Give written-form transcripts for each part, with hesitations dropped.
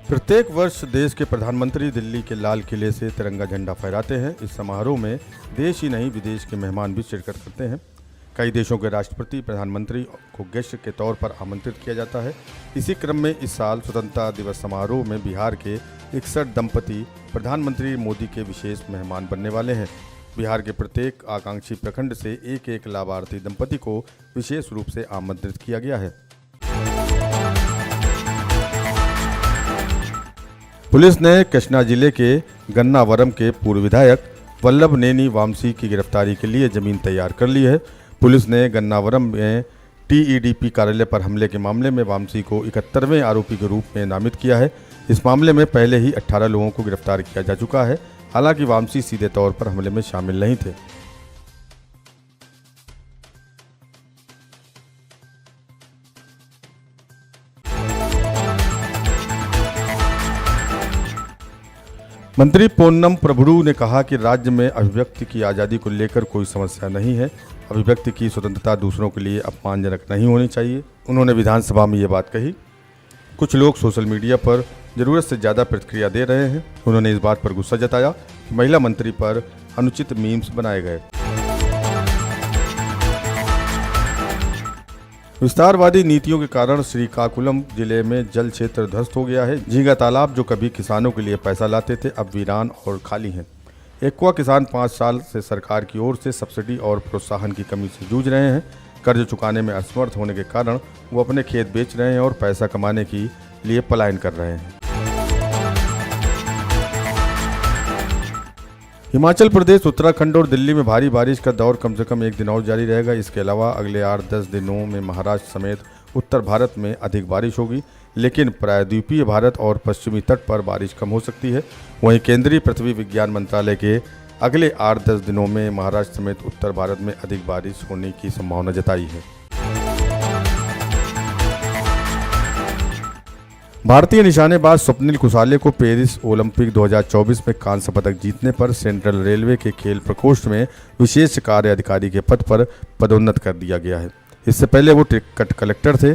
प्रत्येक वर्ष देश के प्रधानमंत्री दिल्ली के लाल किले से तिरंगा झंडा फहराते हैं। इस समारोह में देश ही नहीं विदेश के मेहमान भी शिरकत करते हैं। कई देशों के राष्ट्रपति प्रधानमंत्री को गेस्ट के तौर पर आमंत्रित किया जाता है। इसी क्रम में इस साल स्वतंत्रता दिवस समारोह में बिहार के 61 दंपति प्रधानमंत्री मोदी के विशेष मेहमान बनने वाले हैं। बिहार के प्रत्येक आकांक्षी प्रखंड से एक एक लाभार्थी दंपति को विशेष रूप से आमंत्रित किया गया है। पुलिस ने कृष्णा जिले के गन्नावरम के पूर्व विधायक वल्लभ नेनी वामसी की गिरफ्तारी के लिए जमीन तैयार कर ली है। पुलिस ने गन्नावरम में टीईडीपी कार्यालय पर हमले के मामले में वामसी को 71वें आरोपी के रूप में नामित किया है। इस मामले में पहले ही 18 लोगों को गिरफ्तार किया जा चुका है। हालांकि वामसी सीधे तौर पर हमले में शामिल नहीं थे। मंत्री पोन्नम प्रभुरू ने कहा कि राज्य में अभिव्यक्ति की आज़ादी को लेकर कोई समस्या नहीं है। अभिव्यक्ति की स्वतंत्रता दूसरों के लिए अपमानजनक नहीं होनी चाहिए। उन्होंने विधानसभा में ये बात कही। कुछ लोग सोशल मीडिया पर ज़रूरत से ज़्यादा प्रतिक्रिया दे रहे हैं। उन्होंने इस बात पर गुस्सा जताया कि महिला मंत्री पर अनुचित मीम्स बनाए गए। विस्तारवादी नीतियों के कारण श्रीकाकुलम जिले में जल क्षेत्र ध्वस्त हो गया है। झींगा तालाब जो कभी किसानों के लिए पैसा लाते थे, अब वीरान और खाली हैं। एक्वा किसान 5 साल से सरकार की ओर से सब्सिडी और प्रोत्साहन की कमी से जूझ रहे हैं। कर्ज चुकाने में असमर्थ होने के कारण वो अपने खेत बेच रहे हैं और पैसा कमाने के लिए पलायन कर रहे हैं। हिमाचल प्रदेश, उत्तराखंड और दिल्ली में भारी बारिश का दौर कम से कम 1 दिन और जारी रहेगा। इसके अलावा अगले 8-10 दिनों में महाराष्ट्र समेत उत्तर भारत में अधिक बारिश होगी, लेकिन प्रायद्वीपीय भारत और पश्चिमी तट पर बारिश कम हो सकती है। वहीं केंद्रीय पृथ्वी विज्ञान मंत्रालय के अगले 8-10 दिनों में महाराष्ट्र समेत उत्तर भारत में अधिक बारिश होने की संभावना जताई है। भारतीय निशानेबाज स्वप्निल कुसाले को पेरिस ओलंपिक 2024 में कांस्य पदक जीतने पर सेंट्रल रेलवे के खेल प्रकोष्ठ में विशेष कार्य अधिकारी के पद पर पदोन्नत कर दिया गया है। इससे पहले वो टिकट कलेक्टर थे।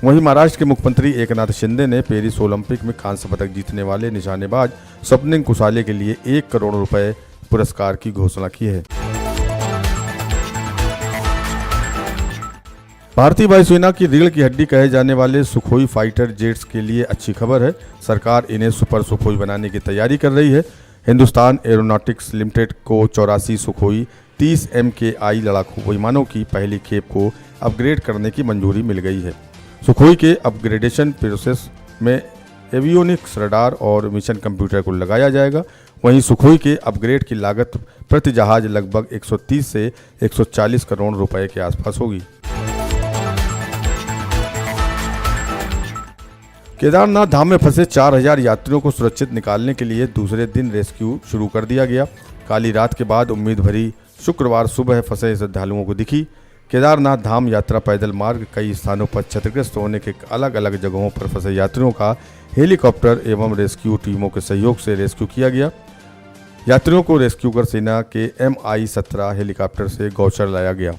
वहीं महाराष्ट्र के मुख्यमंत्री एकनाथ शिंदे ने पेरिस ओलंपिक में कांस्य पदक जीतने वाले निशानेबाज स्वप्निल कुसाले के लिए 1 करोड़ रुपए पुरस्कार की घोषणा की है। भारतीय वायुसेना की रीढ़ की हड्डी कहे जाने वाले सुखोई फाइटर जेट्स के लिए अच्छी खबर है। सरकार इन्हें सुपर सुखोई बनाने की तैयारी कर रही है। हिंदुस्तान एरोनॉटिक्स लिमिटेड को 84 सुखोई 30 MKI लड़ाकू विमानों की पहली खेप को अपग्रेड करने की मंजूरी मिल गई है। सुखोई के अपग्रेडेशन प्रोसेस में एवियोनिक्स, रडार और मिशन कंप्यूटर को लगाया जाएगा। वहीं सुखोई के अपग्रेड की लागत प्रति जहाज लगभग 130 से 140 करोड़ रुपए के आसपास होगी। केदारनाथ धाम में फंसे 4000 यात्रियों को सुरक्षित निकालने के लिए दूसरे दिन रेस्क्यू शुरू कर दिया गया। काली रात के बाद उम्मीद भरी शुक्रवार सुबह फंसे श्रद्धालुओं को दिखी। केदारनाथ धाम यात्रा पैदल मार्ग कई स्थानों पर क्षतिग्रस्त होने के अलग अलग जगहों पर फंसे यात्रियों का हेलीकॉप्टर एवं रेस्क्यू टीमों के सहयोग से रेस्क्यू किया गया। यात्रियों को रेस्क्यू कर सेना के MI-17 हेलीकॉप्टर से गौचर लाया गया।